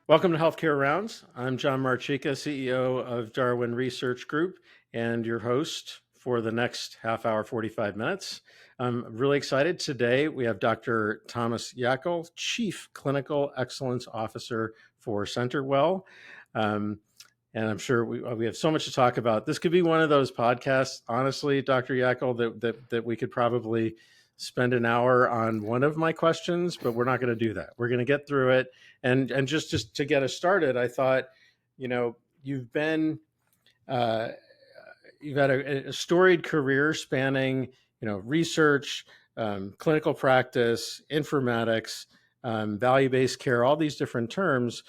Welcome to Healthcare Rounds. I'm John Marchica, CEO of Darwin Research Group, and your host for the next half hour, 45 minutes. I'm really excited. Today, we have Dr. Thomas Yackel, Chief Clinical Excellence Officer for CenterWell. And I'm sure we have so much to talk about. This could be one of those podcasts, honestly, Dr. Yackel, that we could probably spend an hour on one of my questions, but we're not going to do that. We're going to get through it. And just to get us started, I thought, you've been you've had a storied career spanning, research, clinical practice, informatics, value-based care, all these different terms.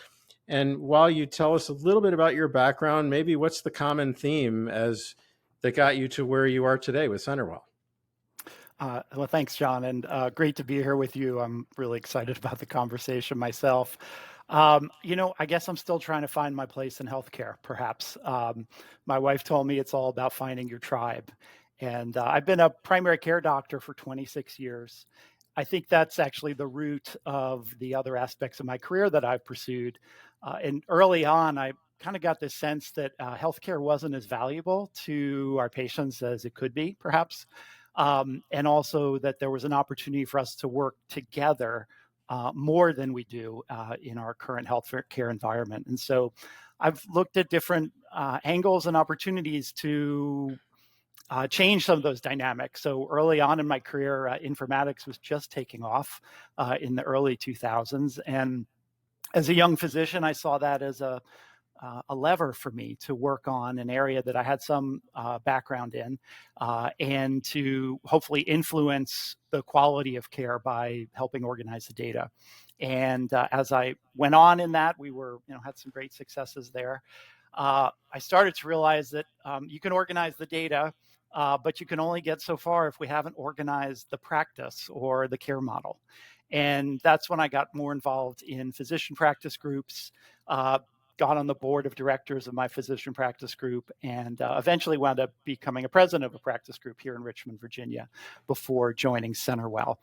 And while you tell us a little bit about your background, maybe what's the common theme that got you to where you are today with CenterWell? Well, thanks, John, and great to be here with you. I'm really excited about the conversation myself. I guess I'm still trying to find my place in healthcare, perhaps. My wife told me it's all about finding your tribe. And I've been a primary care doctor for 26 years. I think that's actually the root of the other aspects of my career that I've pursued. And early on, I kind of got this sense that healthcare wasn't as valuable to our patients as it could be, perhaps. And also that there was an opportunity for us to work together more than we do in our current healthcare environment. And so I've looked at different angles and opportunities to change some of those dynamics. So early on in my career, informatics was just taking off in the early 2000s. And as a young physician, I saw that as a lever for me to work on an area that I had some background in and to hopefully influence the quality of care by helping organize the data. And as I went on in that, we had some great successes there. I started to realize that you can organize the data, but you can only get so far if we haven't organized the practice or the care model. And that's when I got more involved in physician practice groups, got on the board of directors of my physician practice group, and eventually wound up becoming a president of a practice group here in Richmond, Virginia, before joining CenterWell.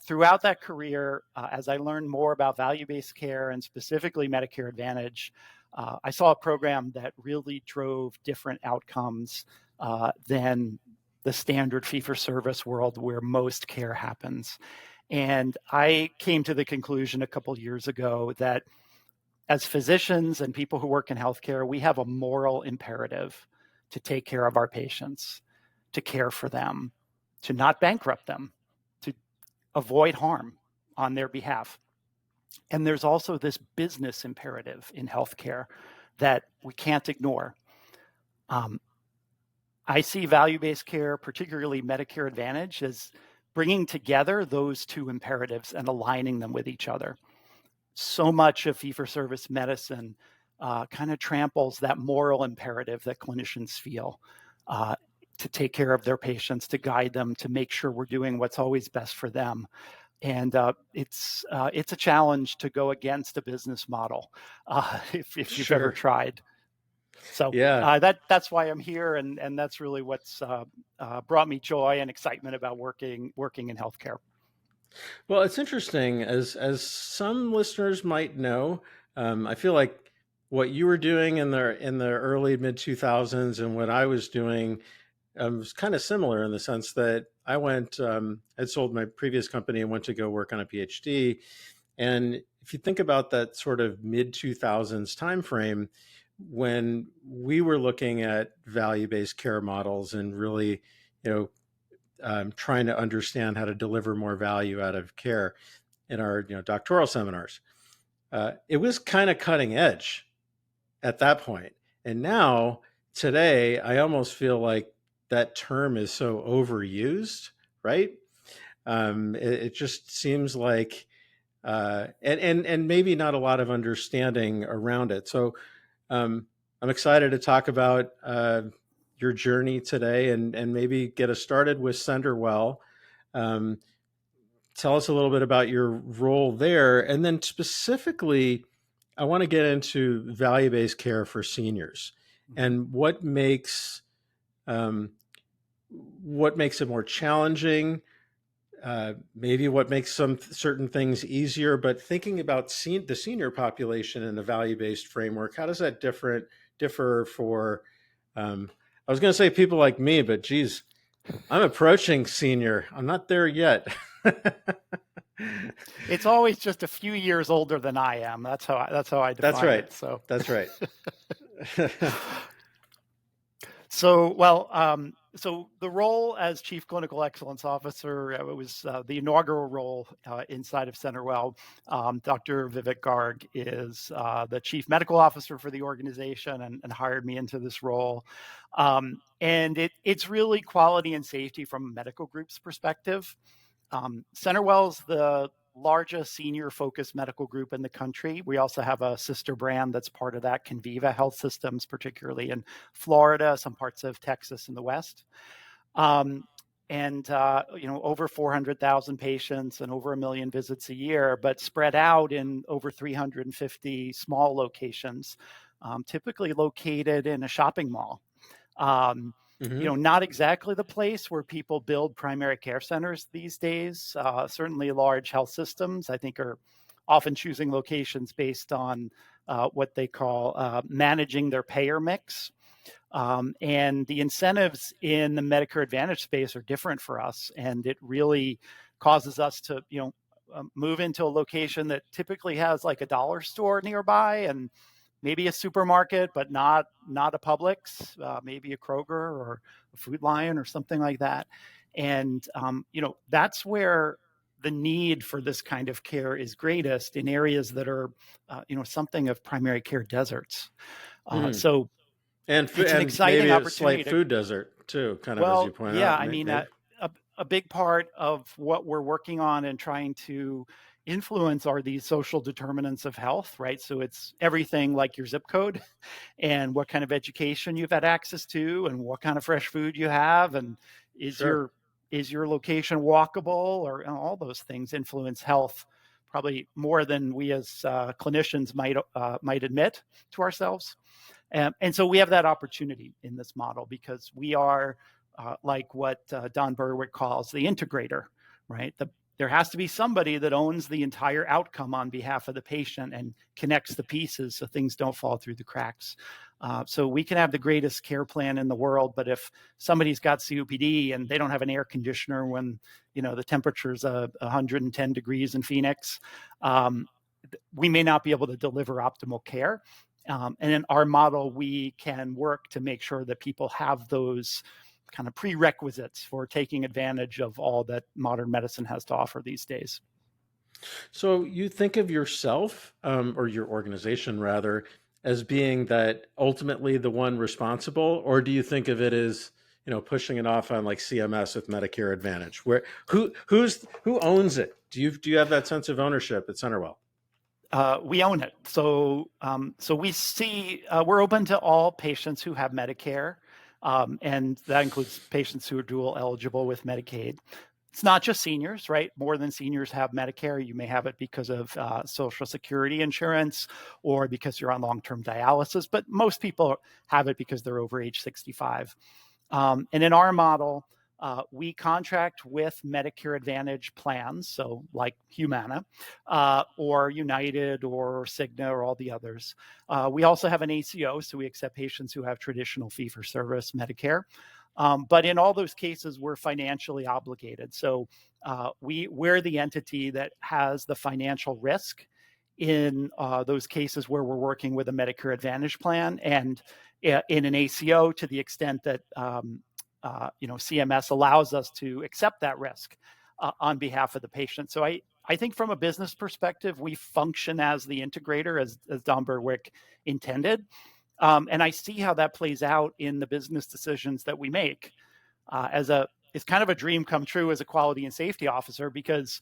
Throughout that career, as I learned more about value-based care and specifically Medicare Advantage, I saw a program that really drove different outcomes than the standard fee-for-service world where most care happens. And I came to the conclusion a couple years ago that as physicians and people who work in healthcare, we have a moral imperative to take care of our patients, to care for them, to not bankrupt them, to avoid harm on their behalf. And there's also this business imperative in healthcare that we can't ignore. I see value-based care, particularly Medicare Advantage, as bringing together those two imperatives and aligning them with each other. So much of fee-for-service medicine kind of tramples that moral imperative that clinicians feel to take care of their patients, to guide them, to make sure we're doing what's always best for them. And it's a challenge to go against a business model if you've ever tried. So that's why I'm here, and that's really what's brought me joy and excitement about working in healthcare. Well, it's interesting, as some listeners might know. I feel like what you were doing in the early mid 2000s and what I was doing was kind of similar in the sense that I I'd sold my previous company and went to go work on a PhD. And if you think about that sort of mid 2000s timeframe, when we were looking at value-based care models and really, trying to understand how to deliver more value out of care in our doctoral seminars. It was kind of cutting edge at that point. And now, today, I almost feel like that term is so overused, right? It just seems like, and maybe not a lot of understanding around it. So I'm excited to talk about your journey today and maybe get us started with CenterWell. Tell us a little bit about your role there. And then specifically, I want to get into value-based care for seniors and what makes it more challenging, maybe what makes some certain things easier, but thinking about the senior population in a value-based framework, how does that differ for, I was going to say people like me, but geez, I'm approaching senior. I'm not there yet. It's always just a few years older than I am. That's how I That's define right. it. So That's right. So the role as Chief Clinical Excellence Officer, it was the inaugural role inside of CenterWell. Dr. Vivek Garg is the Chief Medical Officer for the organization and hired me into this role. And it's really quality and safety from a medical group's perspective. CenterWell's the largest senior focused medical group in the country. We also have a sister brand that's part of that, Conviva Health Systems, particularly in Florida, some parts of Texas in the West. Over 400,000 patients and over 1 million visits a year, but spread out in over 350 small locations, typically located in a shopping mall. Not exactly the place where people build primary care centers these days. Certainly large health systems, I think, are often choosing locations based on what they call managing their payer mix. And the incentives in the Medicare Advantage space are different for us. And it really causes us to, move into a location that typically has like a dollar store nearby and maybe a supermarket, but not a Publix, maybe a Kroger or a Food Lion or something like that. And, that's where the need for this kind of care is greatest, in areas that are, something of primary care deserts. So it's an exciting maybe a opportunity slight food desert too, kind of as you well, point yeah, out. I mean, Maybe. a big part of what we're working on and trying to influence are these social determinants of health, right? So it's everything like your zip code and what kind of education you've had access to and what kind of fresh food you have, and is Sure. your location walkable, or all those things influence health probably more than we as clinicians might admit to ourselves. And so we have that opportunity in this model because we are like what Don Berwick calls the integrator, right? There has to be somebody that owns the entire outcome on behalf of the patient and connects the pieces so things don't fall through the cracks. So we can have the greatest care plan in the world, but if somebody's got COPD and they don't have an air conditioner when the temperature's 110 degrees in Phoenix, we may not be able to deliver optimal care. And in our model, we can work to make sure that people have those kind of prerequisites for taking advantage of all that modern medicine has to offer these days. So you think of yourself, or your organization rather, as being that ultimately the one responsible, or do you think of it as, pushing it off on like CMS with Medicare Advantage? Who owns it? Do you have that sense of ownership at CenterWell? We own it. So we see we're open to all patients who have Medicare, and that includes patients who are dual eligible with Medicaid. It's not just seniors, right? More than seniors have Medicare. You may have it because of Social Security insurance or because you're on long-term dialysis, but most people have it because they're over age 65. And in our model, we contract with Medicare Advantage plans, so like Humana, or United or Cigna or all the others. We also have an ACO, so we accept patients who have traditional fee-for-service Medicare. But in all those cases, we're financially obligated. So we're the entity that has the financial risk in those cases where we're working with a Medicare Advantage plan, and in an ACO, to the extent that CMS allows us to accept that risk on behalf of the patient. So I think from a business perspective, we function as the integrator, as Don Berwick intended. And I see how that plays out in the business decisions that we make. It's kind of a dream come true as a quality and safety officer, because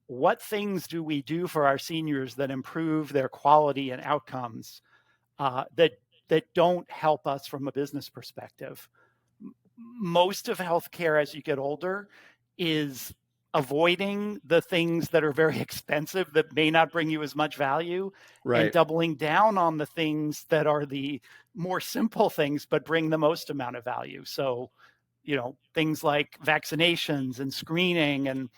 what things do we do for our seniors that improve their quality and outcomes that don't help us from a business perspective? Most of healthcare as you get older is avoiding the things that are very expensive that may not bring you as much value, Right. and doubling down on the things that are the more simple things but bring the most amount of value. So, things like vaccinations and screening and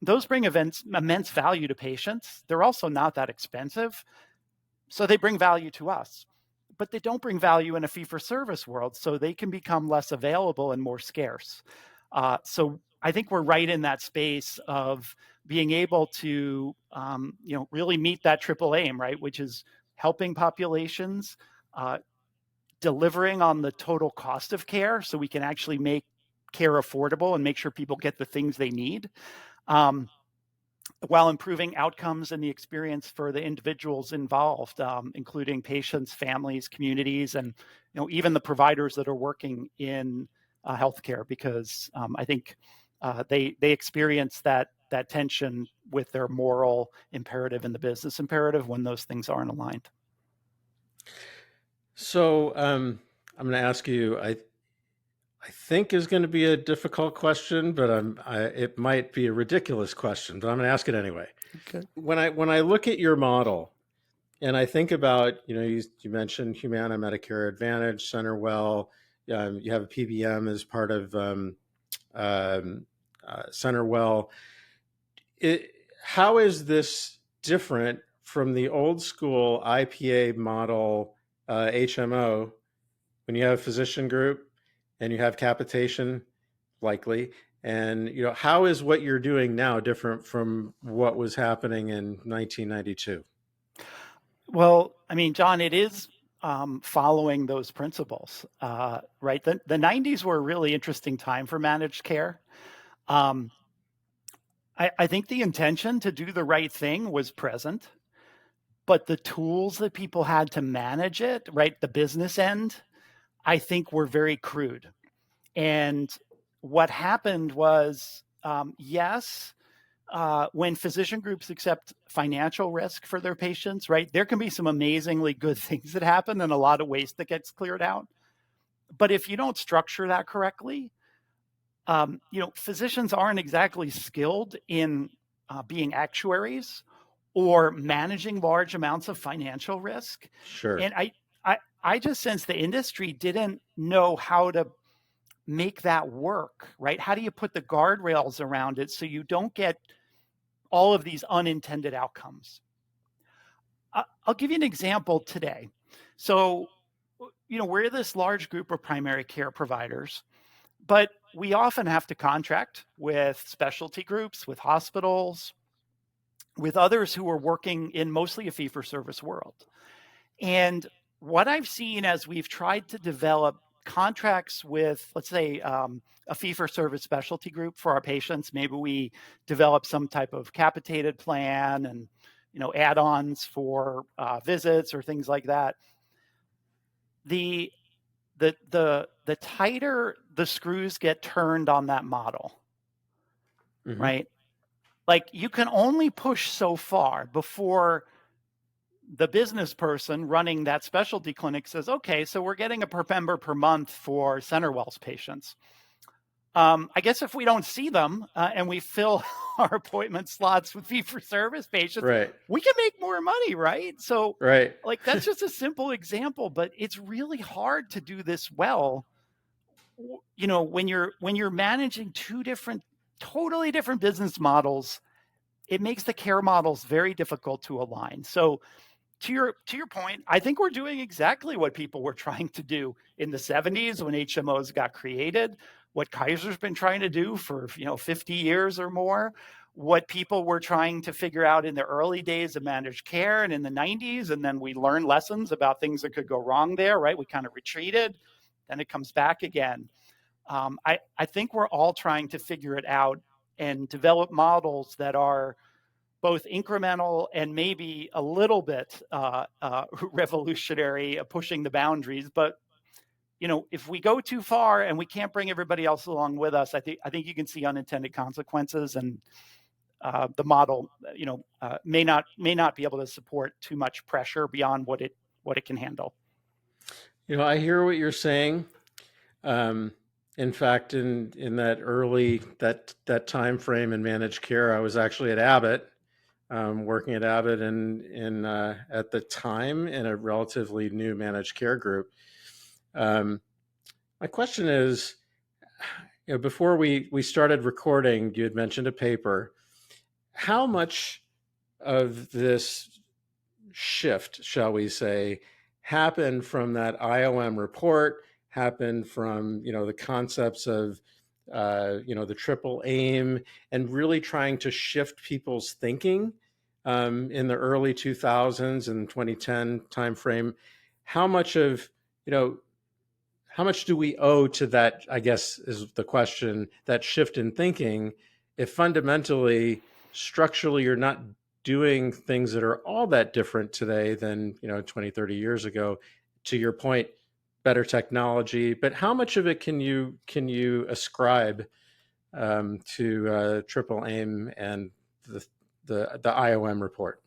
those bring immense value to patients. They're also not that expensive, so they bring value to us. But they don't bring value in a fee-for-service world, so they can become less available and more scarce. So I think we're right in that space of being able to, really meet that triple aim, right? Which is helping populations, delivering on the total cost of care, so we can actually make care affordable and make sure people get the things they need, while improving outcomes and the experience for the individuals involved, including patients, families, communities, and even the providers that are working in healthcare, because I think they experience that tension with their moral imperative and the business imperative when those things aren't aligned. So I'm going to ask you, I think is going to be a difficult question, but it might be a ridiculous question, but I'm going to ask it anyway. Okay. When I look at your model and I think about, you mentioned Humana, Medicare Advantage, CenterWell, you have a PBM as part of CenterWell. How is this different from the old school IPA model, HMO, when you have a physician group and you have capitation, likely, and how is what you're doing now different from what was happening in 1992? Well, I mean, John, it is following those principles, right? The 90s were a really interesting time for managed care. Um, I think the intention to do the right thing was present, but the tools that people had to manage it, right, the business end, I think were very crude. And what happened was, yes, when physician groups accept financial risk for their patients, right, there can be some amazingly good things that happen and a lot of waste that gets cleared out. But if you don't structure that correctly, physicians aren't exactly skilled in being actuaries or managing large amounts of financial risk. Sure. And I just sense the industry didn't know how to make that work, right? How do you put the guardrails around it so you don't get all of these unintended outcomes? I'll give you an example today. So, we're this large group of primary care providers, but we often have to contract with specialty groups, with hospitals, with others who are working in mostly a fee-for-service world. And what I've seen as we've tried to develop contracts with, let's say, a fee-for-service specialty group for our patients, maybe we develop some type of capitated plan and add-ons for visits or things like that. The tighter the screws get turned on that model, Mm-hmm. right? Like, you can only push so far before the business person running that specialty clinic says, okay, so we're getting a per member per month for CenterWell's patients. I guess if we don't see them and we fill our appointment slots with fee-for-service patients, Right. we can make more money, right? So, Right. like, that's just a simple example, but it's really hard to do this well. When you're managing two totally different business models, it makes the care models very difficult to align. So, to your point, I think we're doing exactly what people were trying to do in the 70s when HMOs got created, what Kaiser's been trying to do for 50 years or more, what people were trying to figure out in the early days of managed care and in the 90s, and then we learned lessons about things that could go wrong there, right? We kind of retreated, then it comes back again. I think we're all trying to figure it out and develop models that are both incremental and maybe a little bit revolutionary, pushing the boundaries. But if we go too far and we can't bring everybody else along with us, I think you can see unintended consequences, and the model, may not be able to support too much pressure beyond what it can handle. I hear what you're saying. In fact, in that early that time frame in managed care, I was actually at Abbott, working at Abbott in at the time in a relatively new managed care group. My question is, before we started recording, you had mentioned a paper, how much of this shift, shall we say, happened from that IOM report, happened from, the concepts of, the triple aim, and really trying to shift people's thinking in the early 2000s and 2010 timeframe. How much of, how much do we owe to that, I guess is the question, that shift in thinking, if fundamentally, structurally, you're not doing things that are all that different today than 20, 30 years ago? To your point, better technology, but how much of it can you ascribe to triple aim and the IOM report?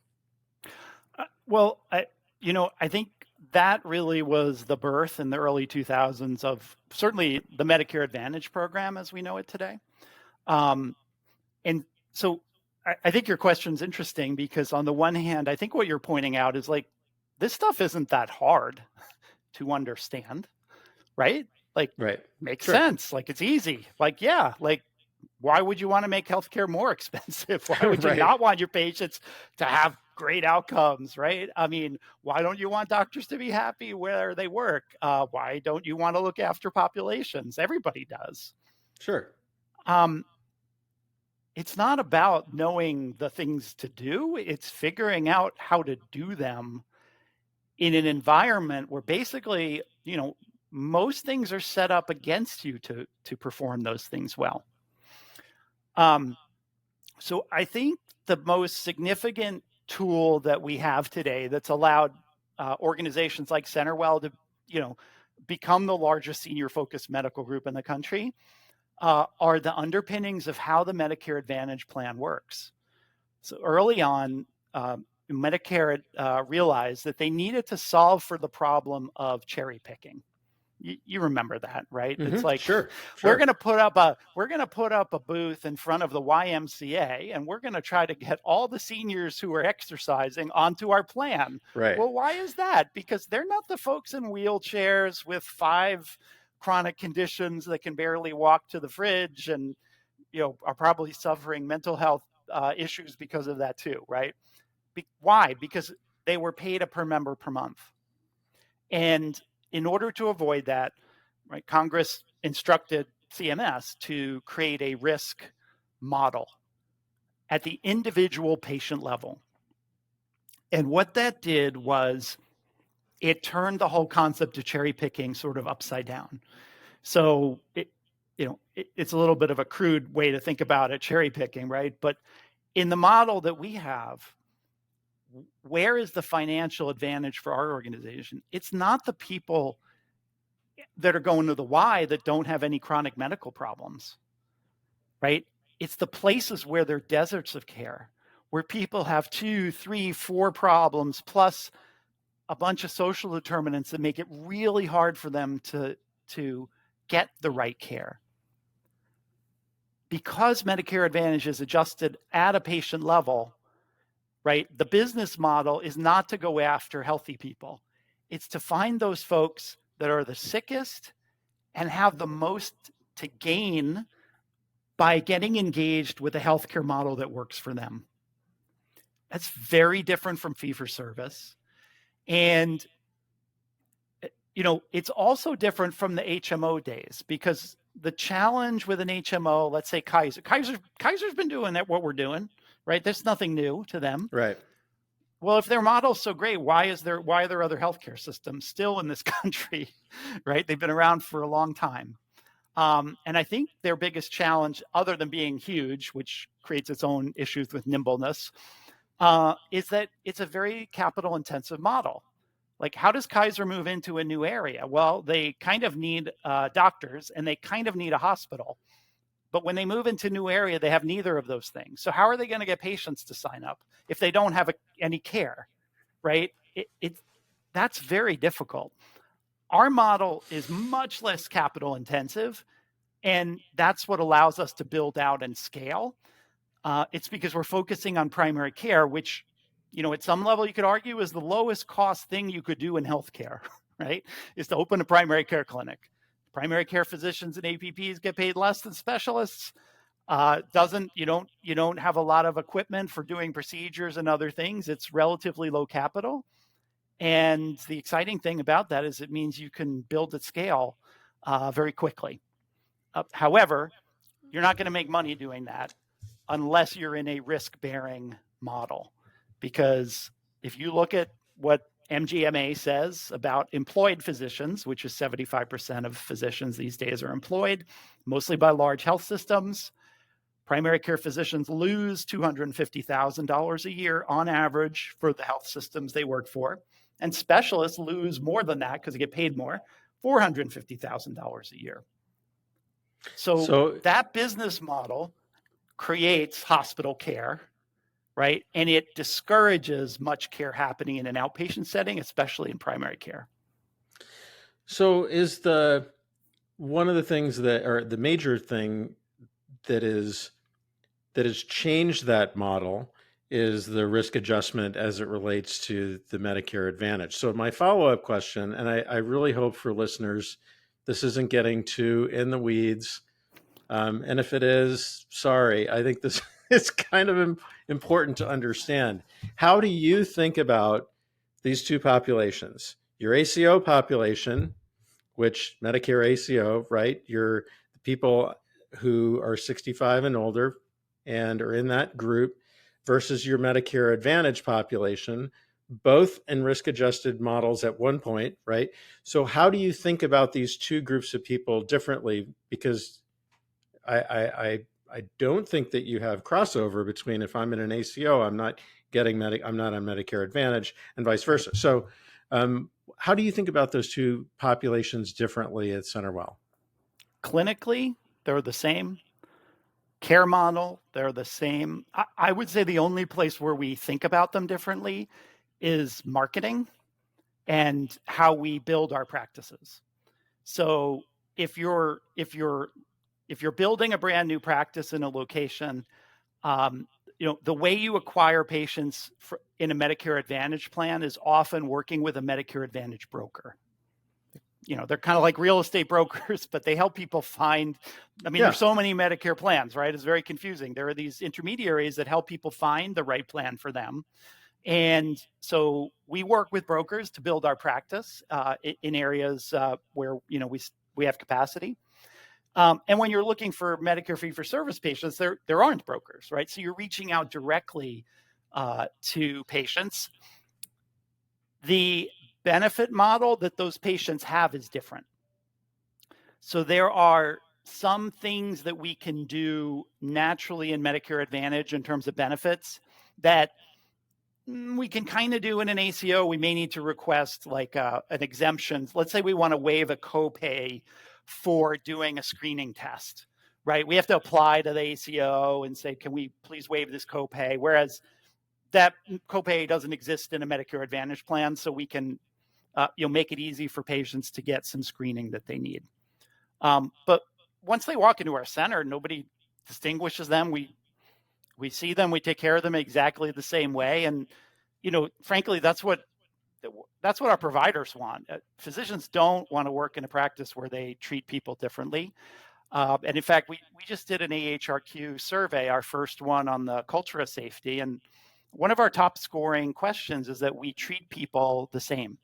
Well, I think that really was the birth in the early 2000s of certainly the Medicare Advantage program as we know it today. And so I think your question's interesting because on the one hand, I think what you're pointing out is like, this stuff isn't that hard to understand, right? Like, Right. makes Sure. sense. Like, it's easy. Like, yeah, like, why would you want to make healthcare more expensive? Why would you Right. not want your patients to have great outcomes, right? I mean, why don't you want doctors to be happy where they work? Why don't you want to look after populations? Everybody does. Sure. It's not about knowing the things to do. It's figuring out how to do them in an environment where basically, most things are set up against you to perform those things well. So I think the most significant tool that we have today that's allowed organizations like CenterWell to, become the largest senior-focused medical group in the country are the underpinnings of how the Medicare Advantage plan works. So early on, Medicare realized that they needed to solve for the problem of cherry picking. You remember that, right? Mm-hmm. It's like, sure. we're going to put up a booth in front of the YMCA, and we're going to try to get all the seniors who are exercising onto our plan. Right. Well, why is that? Because they're not the folks in wheelchairs with 5 chronic conditions that can barely walk to the fridge and, are probably suffering mental health issues because of that too, right? Why? Because they were paid a per member per month. And in order to avoid that, right, Congress instructed CMS to create a risk model at the individual patient level. And what that did was it turned the whole concept of cherry picking sort of upside down. So it's a little bit of a crude way to think about it, cherry picking, right? But in the model that we have, where is the financial advantage for our organization? It's not the people that are going to the Y that don't have any chronic medical problems, right? It's the places where they're deserts of care, where people have 2, 3, 4 problems, plus a bunch of social determinants that make it really hard for them to get the right care. Because Medicare Advantage is adjusted at a patient level, right? The business model is not to go after healthy people. It's to find those folks that are the sickest and have the most to gain by getting engaged with a healthcare model that works for them. That's very different from fee-for-service. And, it's also different from the HMO days, because the challenge with an HMO, let's say Kaiser's been doing what we're doing, right? There's nothing new to them. Right. Well, if their model's so great, why are there other healthcare systems still in this country, right? They've been around for a long time. And I think their biggest challenge, other than being huge, which creates its own issues with nimbleness, is that it's a very capital intensive model. Like, how does Kaiser move into a new area? Well, they kind of need doctors and they kind of need a hospital. But when they move into a new area, they have neither of those things. So how are they going to get patients to sign up if they don't have any care, right? That's very difficult. Our model is much less capital intensive, and that's what allows us to build out and scale. It's because we're focusing on primary care, which, at some level you could argue is the lowest cost thing you could do in healthcare, right? Is to open a primary care clinic. Primary care physicians and APPs get paid less than specialists. You don't have a lot of equipment for doing procedures and other things. It's relatively low capital. And the exciting thing about that is it means you can build at scale very quickly. However, you're not going to make money doing that unless you're in a risk-bearing model. Because if you look at what MGMA says about employed physicians, which is 75% of physicians these days are employed, mostly by large health systems. Primary care physicians lose $250,000 a year on average for the health systems they work for. And specialists lose more than that because they get paid more, $450,000 a year. So that business model creates hospital care, right? And it discourages much care happening in an outpatient setting, especially in primary care. So is one of the things that, or the major thing that has changed that model is the risk adjustment as it relates to the Medicare Advantage. So my follow-up question, and I really hope for listeners, this isn't getting too in the weeds. And if it is, sorry, I think this is kind of important to understand. How do you think about these two populations? Your ACO population, which Medicare ACO, right? Your people who are 65 and older and are in that group versus your Medicare Advantage population, both in risk adjusted models at one point, right? So how do you think about these two groups of people differently? Because I don't think that you have crossover between if I'm in an ACO, I'm not I'm not on Medicare Advantage and vice versa. So how do you think about those two populations differently at CenterWell? Clinically, they're the same. Care model, they're the same. I would say the only place where we think about them differently is marketing and how we build our practices. So if you're building a brand new practice in a location, the way you acquire patients in a Medicare Advantage plan is often working with a Medicare Advantage broker. They're kind of like real estate brokers, but they help people find, there's so many Medicare plans, right? It's very confusing. There are these intermediaries that help people find the right plan for them. And so we work with brokers to build our practice in areas where, we have capacity. And when you're looking for Medicare fee-for-service patients, there aren't brokers, right? So you're reaching out directly to patients. The benefit model that those patients have is different. So there are some things that we can do naturally in Medicare Advantage in terms of benefits that we can kind of do in an ACO. We may need to request like an exemption. Let's say we want to waive a copay for doing a screening test, right? We have to apply to the ACO and say, can we please waive this copay? Whereas that copay doesn't exist in a Medicare Advantage plan, so we can make it easy for patients to get some screening that they need. But once they walk into our center, nobody distinguishes them. We see them, we take care of them exactly the same way. And, frankly, that's what our providers want. Physicians don't want to work in a practice where they treat people differently. And in fact, we just did an AHRQ survey, our first one on the culture of safety. And one of our top scoring questions is that we treat people the same,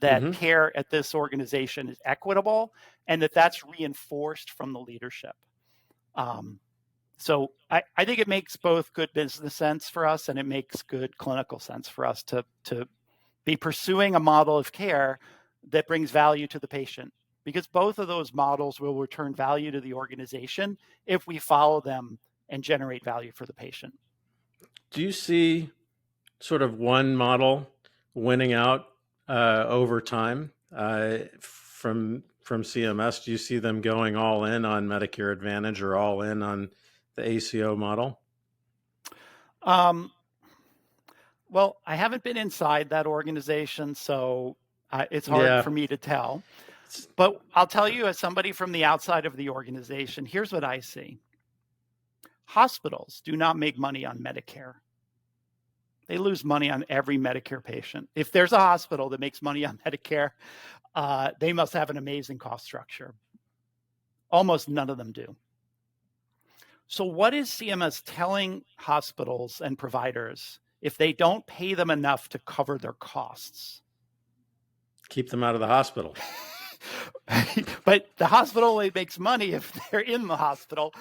that care at this organization is equitable, and that's reinforced from the leadership. So I think it makes both good business sense for us, and it makes good clinical sense for us to be pursuing a model of care that brings value to the patient, because both of those models will return value to the organization if we follow them and generate value for the patient. Do you see sort of one model winning out over time from CMS? Do you see them going all in on Medicare Advantage or all in on the ACO model? Well, I haven't been inside that organization, so it's hard for me to tell. But I'll tell you, as somebody from the outside of the organization, here's what I see. Hospitals do not make money on Medicare. They lose money on every Medicare patient. If there's a hospital that makes money on Medicare, they must have an amazing cost structure. Almost none of them do. So what is CMS telling hospitals and providers if they don't pay them enough to cover their costs? Keep them out of the hospital. But the hospital only makes money if they're in the hospital.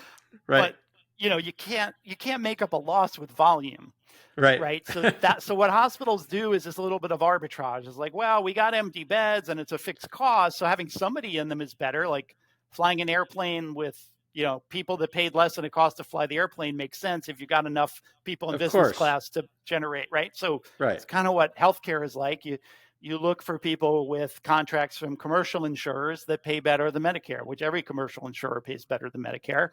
Right. But you can't make up a loss with volume. Right. Right. So what hospitals do is this little bit of arbitrage. It's like, well, we got empty beds and it's a fixed cost. So having somebody in them is better. Like flying an airplane with, people that paid less than it cost to fly the airplane makes sense if you got enough people in Of business course. class to generate. Right. So Right. it's kind of what healthcare is like. You look for people with contracts from commercial insurers that pay better than Medicare, which every commercial insurer pays better than Medicare.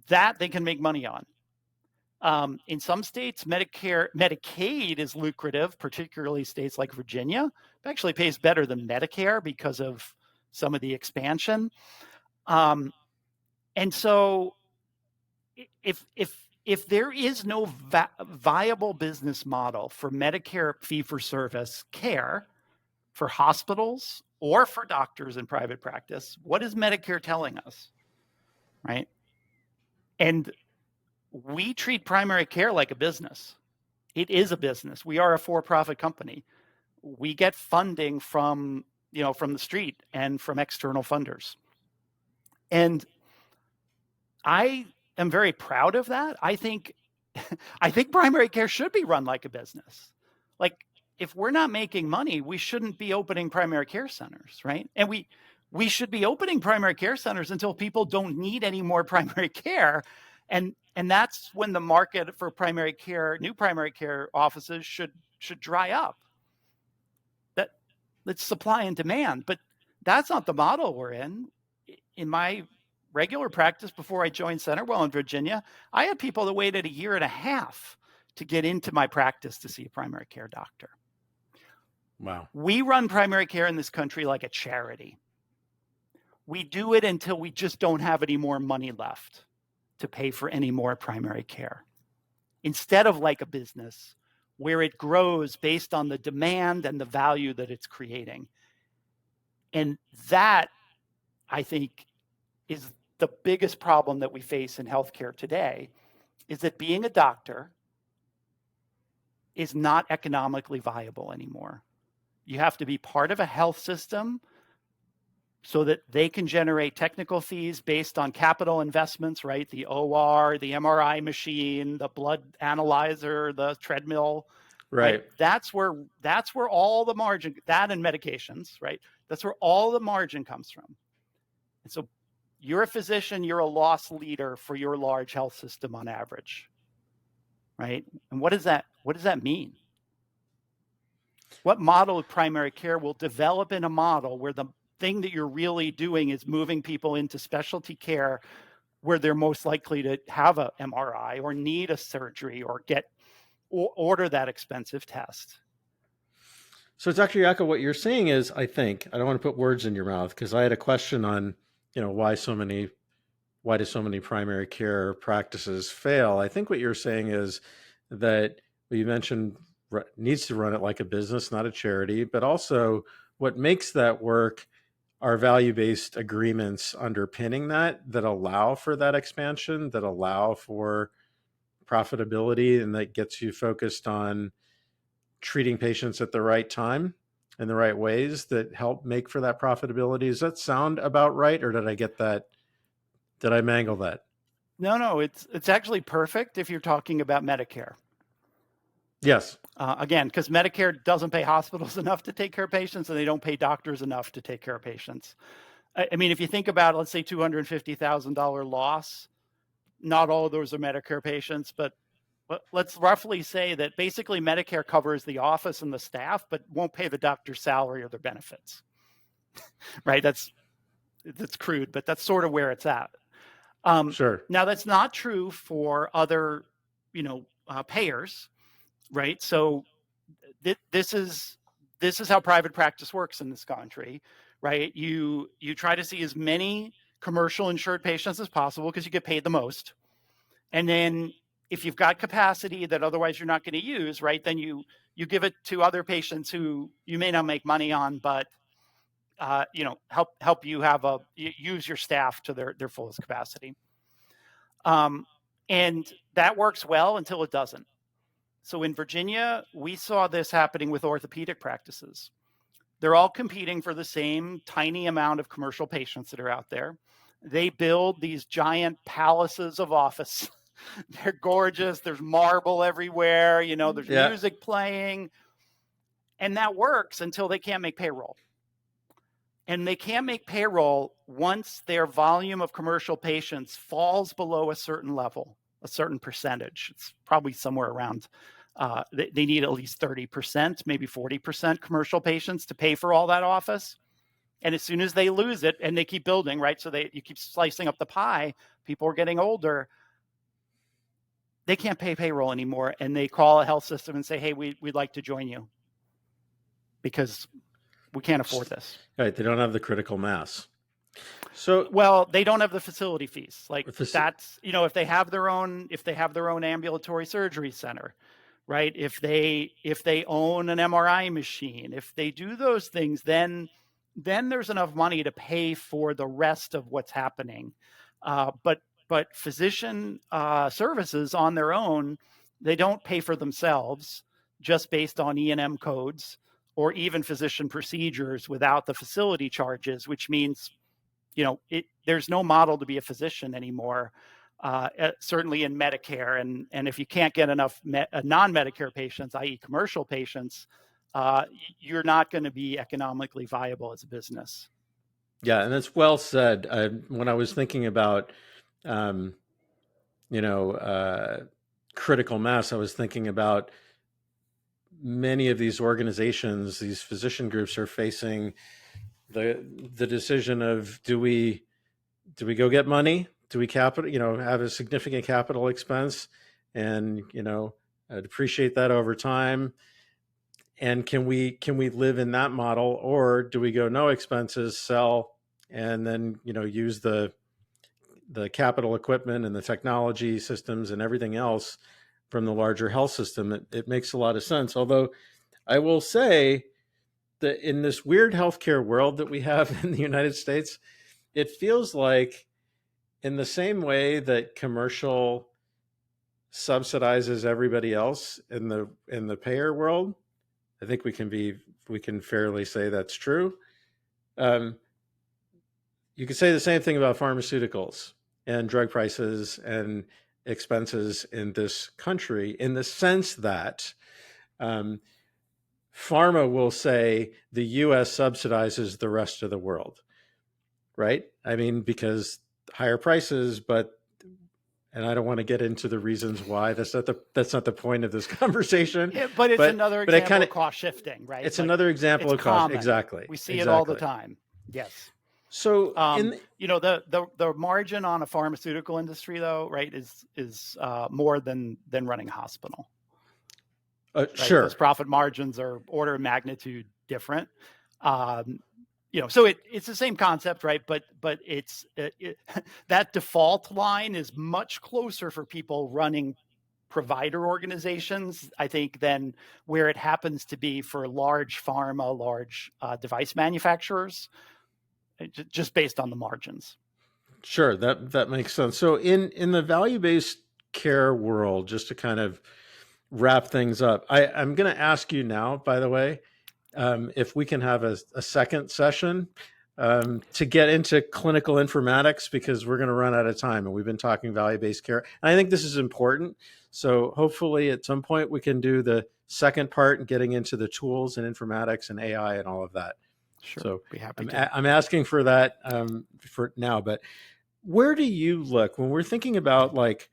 That they can make money on. In some states, Medicaid is lucrative, particularly states like Virginia. It actually pays better than Medicare because of some of the expansion. And so if there is no viable business model for Medicare fee-for-service care for hospitals or for doctors in private practice, what is Medicare telling us, right? And we treat primary care like a business. It is a business. We are a for-profit company. We get funding from the street and from external funders. And I am very proud of that. I think primary care should be run like a business. Like if we're not making money, we shouldn't be opening primary care centers, right? And we should be opening primary care centers until people don't need any more primary care. And that's when the market for primary care, new primary care offices should dry up. That's supply and demand, but that's not the model we're in. In my regular practice before I joined CenterWell in Virginia, I had people that waited 1.5 years to get into my practice to see a primary care doctor. Wow. We run primary care in this country like a charity. We do it until we just don't have any more money left to pay for any more primary care. Instead of like a business where it grows based on the demand and the value that it's creating. And that, I think, is the biggest problem that we face in healthcare today, is that being a doctor is not economically viable anymore. You have to be part of a health system so that they can generate technical fees based on capital investments, right? The OR, the MRI machine, the blood analyzer, the treadmill. Right. That's where all the margin, that and medications, right? That's where all the margin comes from. And so you're a physician, you're a loss leader for your large health system on average, right? And what does that mean? What model of primary care will develop in a model where the thing that you're really doing is moving people into specialty care where they're most likely to have a MRI or need a surgery or order that expensive test? So Dr. Yackel, what you're saying is, I think, I don't want to put words in your mouth, because I had a question on, why do so many primary care practices fail? I think what you're saying is that you mentioned needs to run it like a business, not a charity, but also what makes that work are value-based agreements underpinning that allow for that expansion, that allow for profitability, and that gets you focused on treating patients at the right time in the right ways that help make for that profitability. Does that sound about right? Or did I get that? Did I mangle that? No, it's actually perfect if you're talking about Medicare. Yes. Again, because Medicare doesn't pay hospitals enough to take care of patients, and they don't pay doctors enough to take care of patients. I mean, if you think about, let's say, $250,000 loss, not all of those are Medicare patients, but let's roughly say that basically Medicare covers the office and the staff, but won't pay the doctor's salary or their benefits. Right? That's crude, but that's sort of where it's at. Sure. Now, that's not true for other, payers, right? So this is how private practice works in this country, right? You try to see as many commercial insured patients as possible because you get paid the most. And then if you've got capacity that otherwise you're not going to use, right, then you give it to other patients who you may not make money on, but help you use your staff to their fullest capacity. And that works well until it doesn't. So in Virginia, we saw this happening with orthopedic practices. They're all competing for the same tiny amount of commercial patients that are out there. They build these giant palaces of office. They're gorgeous. There's marble everywhere. There's Yeah. music playing. And that works until they can't make payroll. And they can't make payroll once their volume of commercial patients falls below a certain level, a certain percentage. It's probably somewhere around, they need at least 30%, maybe 40% commercial patients to pay for all that office. And as soon as they lose it, and they keep building, right? So you keep slicing up the pie, people are getting older, they can't pay payroll anymore. And they call a health system and say, hey, we'd like to join you because we can't afford this. Right. They don't have the critical mass. So, well, they don't have the facility fees. Like that's, if they have their own ambulatory surgery center, right? If they own an MRI machine, if they do those things, then there's enough money to pay for the rest of what's happening. But physician services on their own, they don't pay for themselves just based on E&M codes or even physician procedures without the facility charges, which means, there's no model to be a physician anymore, certainly in Medicare. And if you can't get enough non-Medicare patients, i.e. commercial patients, you're not going to be economically viable as a business. Yeah, and that's well said. When I was thinking about, critical mass, I was thinking about many of these organizations, these physician groups are facing the decision of, do we go get money? Do we have a significant capital expense and, depreciate that over time? And can we live in that model, or do we go no expenses, sell, and then, use the capital equipment and the technology systems and everything else from the larger health system? It makes a lot of sense. Although I will say that in this weird healthcare world that we have in the United States, it feels like, in the same way that commercial subsidizes everybody else in the payer world, I think we can fairly say that's true. You could say the same thing about pharmaceuticals and drug prices and expenses in this country, in the sense that pharma will say the U.S. subsidizes the rest of the world, right? I mean, because higher prices, and I don't want to get into the reasons why. That's not the point of this conversation. Yeah, but it's another example of cost shifting, right? It's another example of cost. Common. Exactly. We see it all the time. Yes. So, the margin on a pharmaceutical industry, though, right, is more than running a hospital. Right? Sure. Those profit margins are order of magnitude different. So it's the same concept, right? But it's that default line is much closer for people running provider organizations, I think, than where it happens to be for large pharma, large device manufacturers, just based on the margins. Sure, that makes sense. So in the value-based care world, just to kind of wrap things up, I'm going to ask you now, by the way, if we can have a second session to get into clinical informatics, because we're going to run out of time, and we've been talking value-based care. And I think this is important. So hopefully at some point we can do the second part and getting into the tools and informatics and AI and all of that. Sure, so be happy to. I'm asking for that for now. But where do you look when we're thinking about, like,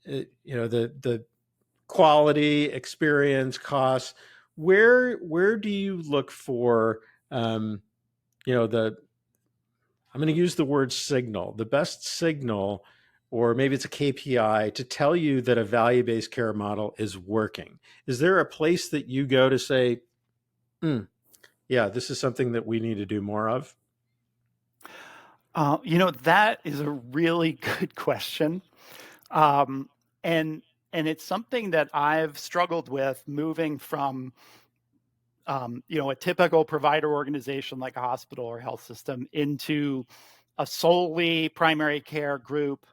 the quality, experience, costs? Where do you look for, I'm going to use the word signal, the best signal, or maybe it's a KPI to tell you that a value-based care model is working? Is there a place that you go to say, yeah, this is something that we need to do more of? That is a really good question. And it's something that I've struggled with, moving from, a typical provider organization like a hospital or health system into a solely primary care group,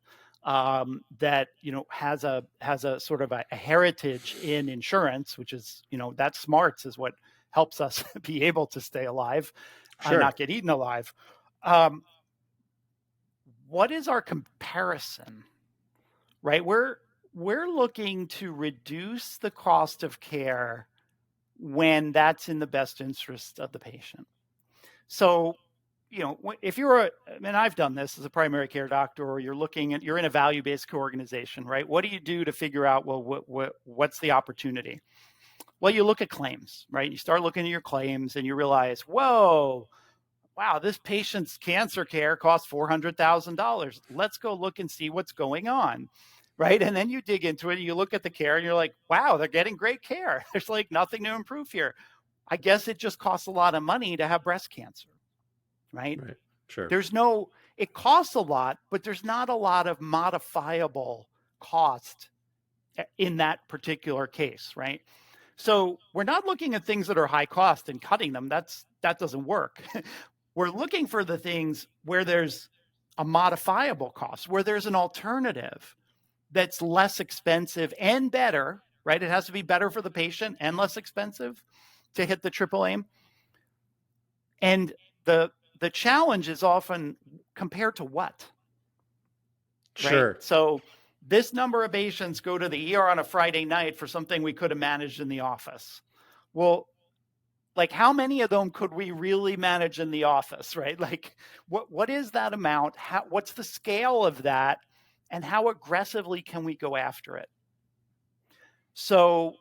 that has a sort of a heritage in insurance, which is that smarts is what helps us be able to stay alive, Sure. not get eaten alive. Um, what is our comparison? Right, we're looking to reduce the cost of care when that's in the best interest of the patient. So, if and I've done this as a primary care doctor, or you're in a value-based care organization, right? What do you do to figure out, well, what's the opportunity? Well, you look at claims, right? You start looking at your claims and you realize, whoa, wow, this patient's cancer care costs $400,000. Let's go look and see what's going on. Right. And then you dig into it and you look at the care and you're like, wow, they're getting great care. There's like nothing to improve here. I guess it just costs a lot of money to have breast cancer. Right. Right. Sure. It costs a lot, but there's not a lot of modifiable cost in that particular case. Right. So we're not looking at things that are high cost and cutting them. That doesn't work. We're looking for the things where there's a modifiable cost, where there's an alternative that's less expensive and better, right? It has to be better for the patient and less expensive to hit the triple aim. And the challenge is often compared to what? Sure. Right? So this number of patients go to the ER on a Friday night for something we could have managed in the office. Well, like how many of them could we really manage in the office, right? Like what is that amount? What's the scale of that? And how aggressively can we go after it? So,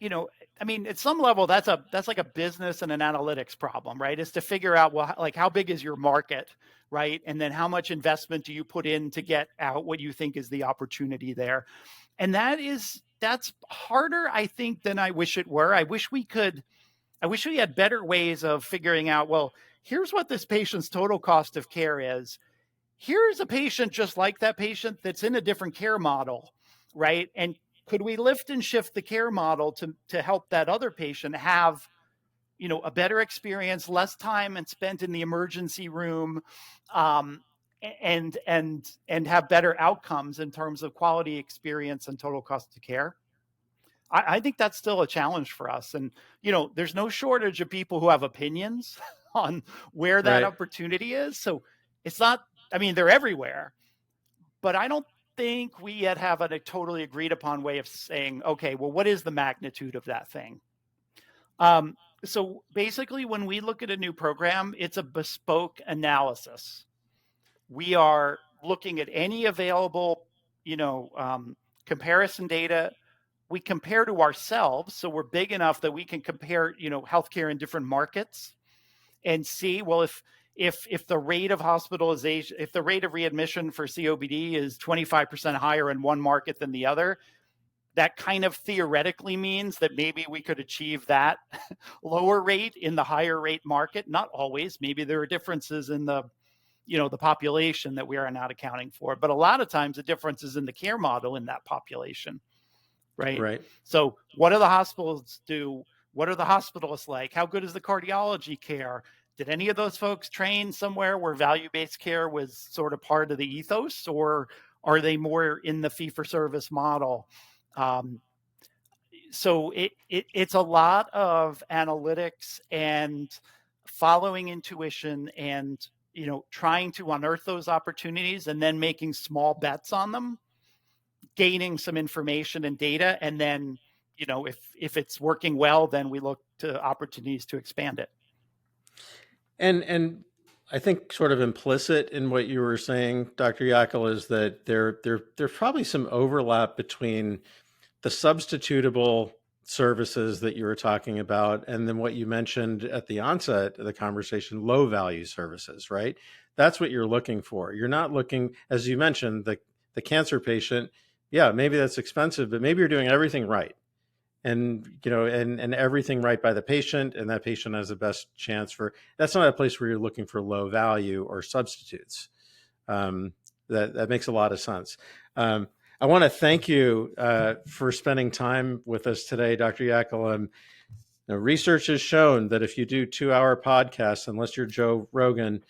at some level, that's like a business and an analytics problem, right? Is to figure out, well, like how big is your market, right? And then how much investment do you put in to get out what you think is the opportunity there? And that's harder, I think, than I wish it were. I wish we had better ways of figuring out, well, here's what this patient's total cost of care is. Here's a patient just like that patient that's in a different care model, right? And could we lift and shift the care model to help that other patient have, a better experience, less time and spent in the emergency room, and have better outcomes in terms of quality experience and total cost of care? I think that's still a challenge for us. And, there's no shortage of people who have opinions on where that Right. opportunity is. So it's not, they're everywhere, but I don't think we yet have a totally agreed upon way of saying, okay, well, what is the magnitude of that thing? So basically, when we look at a new program, it's a bespoke analysis. We are looking at any available, comparison data. We compare to ourselves, so we're big enough that we can compare, healthcare in different markets and see, well, if the rate of hospitalization, if the rate of readmission for COPD is 25% higher in one market than the other, that kind of theoretically means that maybe we could achieve that lower rate in the higher rate market. Not always. Maybe there are differences in the population that we are not accounting for. But a lot of times the difference is in the care model in that population. Right. So what do the hospitals do? What are the hospitalists like? How good is the cardiology care? Did any of those folks train somewhere where value-based care was sort of part of the ethos, or are they more in the fee-for-service model? So it's a lot of analytics and following intuition and, trying to unearth those opportunities and then making small bets on them, gaining some information and data. And then, if it's working well, then we look to opportunities to expand it. And I think sort of implicit in what you were saying, Dr. Yackel, is that there's probably some overlap between the substitutable services that you were talking about and then what you mentioned at the onset of the conversation, low value services, right? That's what you're looking for. You're not looking, as you mentioned, the cancer patient. Yeah, maybe that's expensive, but maybe you're doing everything right. And and everything right by the patient, and that patient has the best chance for. That's not a place where you're looking for low value or substitutes. That makes a lot of sense. I want to thank you for spending time with us today, Dr. Yackel. Research has shown that if you do 2-hour podcasts, unless you're Joe Rogan,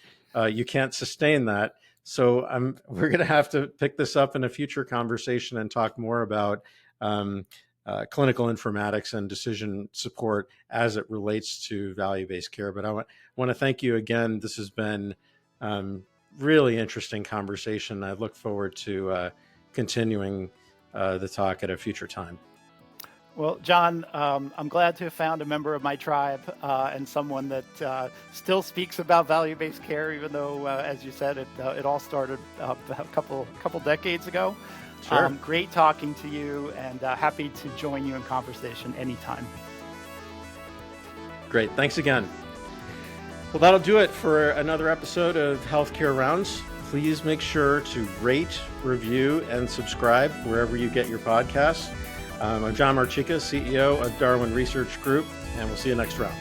you can't sustain that. So we're going to have to pick this up in a future conversation and talk more about clinical informatics and decision support as it relates to value-based care. But I want to thank you again. This has been really interesting conversation. I look forward to continuing the talk at a future time. Well, John, I'm glad to have found a member of my tribe and someone that still speaks about value-based care, even though, as you said, it all started a couple decades ago. Sure. Great talking to you, and happy to join you in conversation anytime. Great. Thanks again. Well, that'll do it for another episode of Healthcare Rounds. Please make sure to rate, review, and subscribe wherever you get your podcasts. I'm John Marchica, CEO of Darwin Research Group, and we'll see you next round.